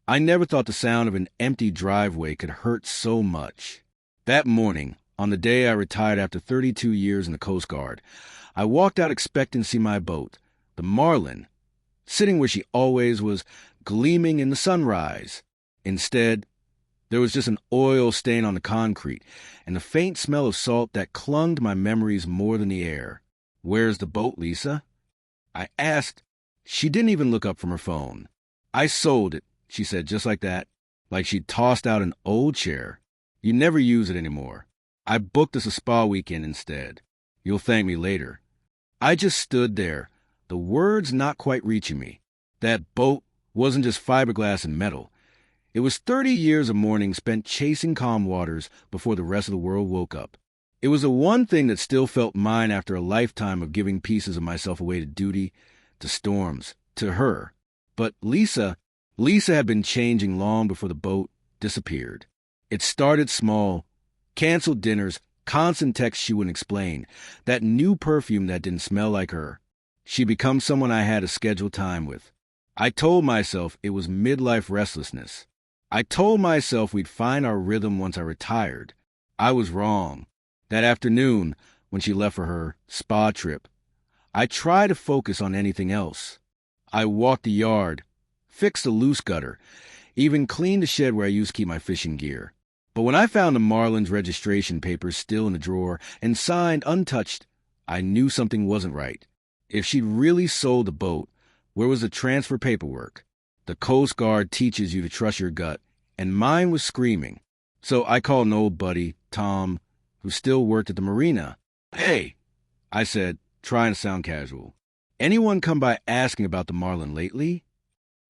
I never thought the sound of an empty driveway could hurt so much. That morning, on the day I retired after 32 years in the Coast Guard, I walked out expecting to see my boat, the Marlin, sitting where she always was, gleaming in the sunrise. Instead, there was just an oil stain on the concrete and the faint smell of salt that clung to my memories more than the air. "Where's the boat, Lisa?" I asked. She didn't even look up from her phone. "I sold it," she said, just like that, like she'd tossed out an old chair. "You never use it anymore. I booked us a spa weekend instead. You'll thank me later." I just stood there, the words not quite reaching me. That boat wasn't just fiberglass and metal. It was 30 years of mornings spent chasing calm waters before the rest of the world woke up. It was the one thing that still felt mine after a lifetime of giving pieces of myself away to duty, to storms, to her. But Lisa had been changing long before the boat disappeared. It started small, canceled dinners, constant texts she wouldn't explain, that new perfume that didn't smell like her. She'd become someone I had to schedule time with. I told myself it was midlife restlessness. I told myself we'd find our rhythm once I retired. I was wrong. That afternoon, when she left for her spa trip, I tried to focus on anything else. I walked the yard, fixed the loose gutter, even cleaned the shed where I used to keep my fishing gear. But when I found the Marlin's registration papers still in the drawer and signed untouched, I knew something wasn't right. If she'd really sold the boat, where was the transfer paperwork? The Coast Guard teaches you to trust your gut, and mine was screaming. So I called an old buddy, Tom, who still worked at the marina. "Hey," I said, trying to sound casual, "anyone come by asking about the Marlin lately?"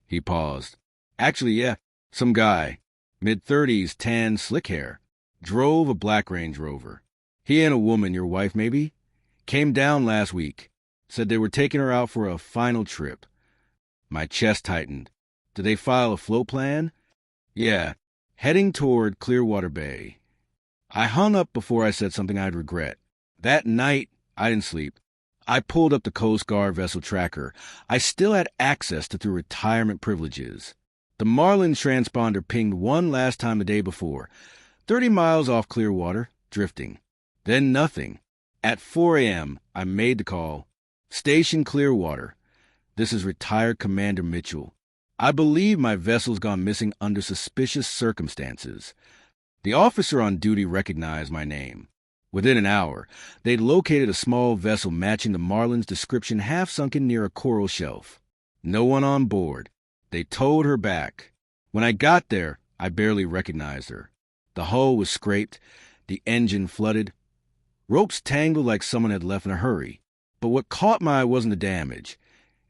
He paused. "Actually, yeah, some guy. Mid-30s, tan, slick hair. Drove a black Range Rover. He and a woman, your wife maybe, came down last week. Said they were taking her out for a final trip." My chest tightened. "Did they file a float plan?" "Yeah, heading toward Clearwater Bay." I hung up before I said something I'd regret. That night, I didn't sleep. I pulled up the Coast Guard vessel tracker. I still had access to through retirement privileges. The Marlin's transponder pinged one last time the day before, 30 miles off Clearwater, drifting. Then nothing. At 4 a.m., I made the call. "Station Clearwater. This is retired Commander Mitchell. I believe my vessel's gone missing under suspicious circumstances." The officer on duty recognized my name. Within an hour, they'd located a small vessel matching the Marlin's description, half sunken near a coral shelf. No one on board. They towed her back. When I got there, I barely recognized her. The hull was scraped, the engine flooded, ropes tangled like someone had left in a hurry. But what caught my eye wasn't the damage.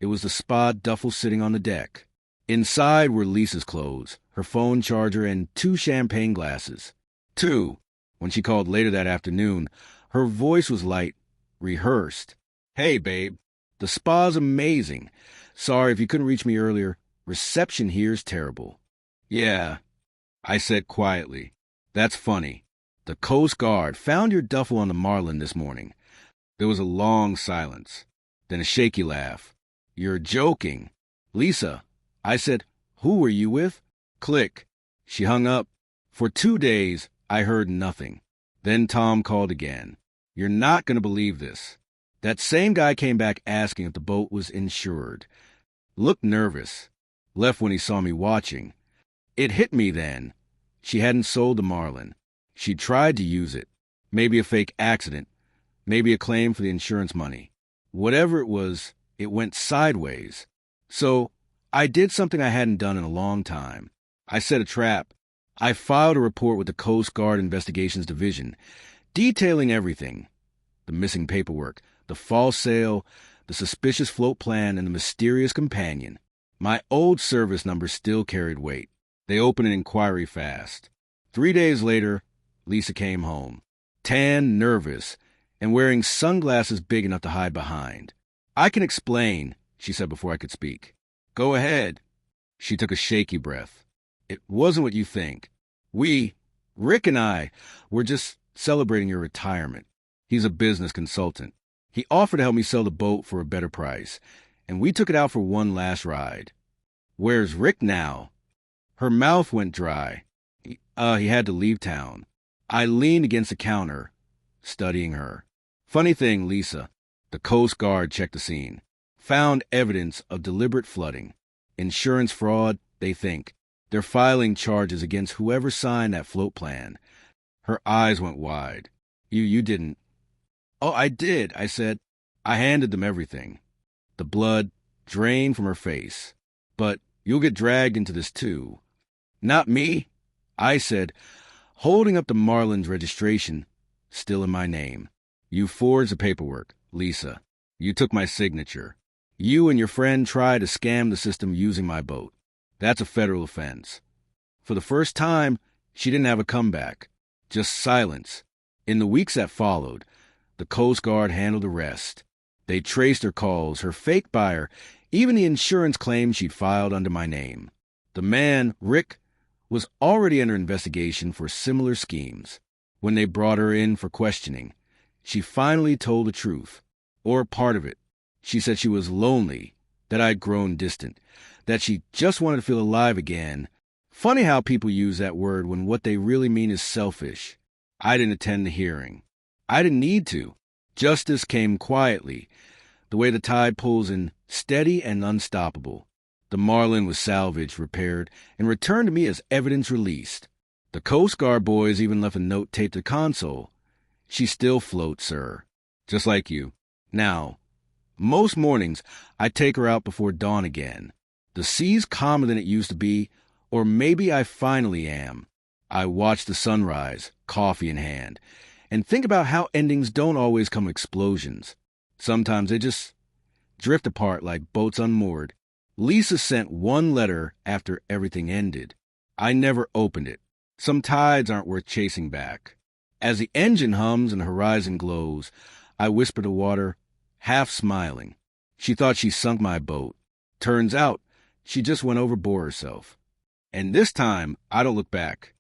It was the spa duffel sitting on the deck. Inside were Lisa's clothes, her phone charger, and 2 champagne glasses. 2. When she called later that afternoon, her voice was light, rehearsed. "Hey, babe, the spa's amazing. Sorry if you couldn't reach me earlier. Reception here's terrible." "Yeah," I said quietly. "That's funny. The Coast Guard found your duffel on the Marlin this morning." There was a long silence, then a shaky laugh. "You're joking." "Lisa," I said, "who were you with?" Click. She hung up. For 2 days, I heard nothing. Then Tom called again. "You're not going to believe this. That same guy came back asking if the boat was insured. Looked nervous. Left when he saw me watching. It hit me then. She hadn't sold the Marlin. She tried to use it. Maybe a fake accident. Maybe a claim for the insurance money. Whatever it was, it went sideways. So I did something I hadn't done in a long time. I set a trap. I filed a report with the Coast Guard Investigations Division, detailing everything. The missing paperwork, the false sale, the suspicious float plan, and the mysterious companion. My old service number still carried weight. They opened an inquiry fast. 3 days later, Lisa came home. Tan, nervous, and wearing sunglasses big enough to hide behind. "I can explain," she said before I could speak. "Go ahead." She took a shaky breath. "It wasn't what you think. Rick and I, were just celebrating your retirement. He's a business consultant. He offered to help me sell the boat for a better price, and we took it out for one last ride." "Where's Rick now?" Her mouth went dry. He had to leave town. I leaned against the counter, studying her. Funny thing, Lisa. The Coast Guard checked the scene. Found evidence of deliberate flooding. Insurance fraud, they think. They're filing charges against whoever signed that float plan. Her eyes went wide. You didn't. Oh, I did, I said. I handed them everything. The blood drained from her face. But you'll get dragged into this too. Not me, I said, holding up the Marlin's registration, still in my name. You forged the paperwork, Lisa. You took my signature. You and your friend tried to scam the system using my boat. That's a federal offense. For the first time, she didn't have a comeback. Just silence. In the weeks that followed, the Coast Guard handled the rest. They traced her calls, her fake buyer, even the insurance claims she'd filed under my name. The man, Rick, was already under investigation for similar schemes. When they brought her in for questioning, she finally told the truth, or part of it. She said she was lonely, that I'd grown distant, that she just wanted to feel alive again. Funny how people use that word when what they really mean is selfish. I didn't attend the hearing. I didn't need to. Justice came quietly, the way the tide pulls in, steady and unstoppable. The Marlin was salvaged, repaired, and returned to me as evidence released. The Coast Guard boys even left a note taped to the console. She still floats, sir. Just like you. Now, most mornings, I take her out before dawn again. The sea's calmer than it used to be, or maybe I finally am. I watch the sunrise, coffee in hand, and think about how endings don't always come explosions. Sometimes they just drift apart like boats unmoored. Lisa sent one letter after everything ended. I never opened it. Some tides aren't worth chasing back. As the engine hums and the horizon glows, I whisper to water, half smiling. She thought she sunk my boat. Turns out, she just went overboard herself. And this time, I don't look back.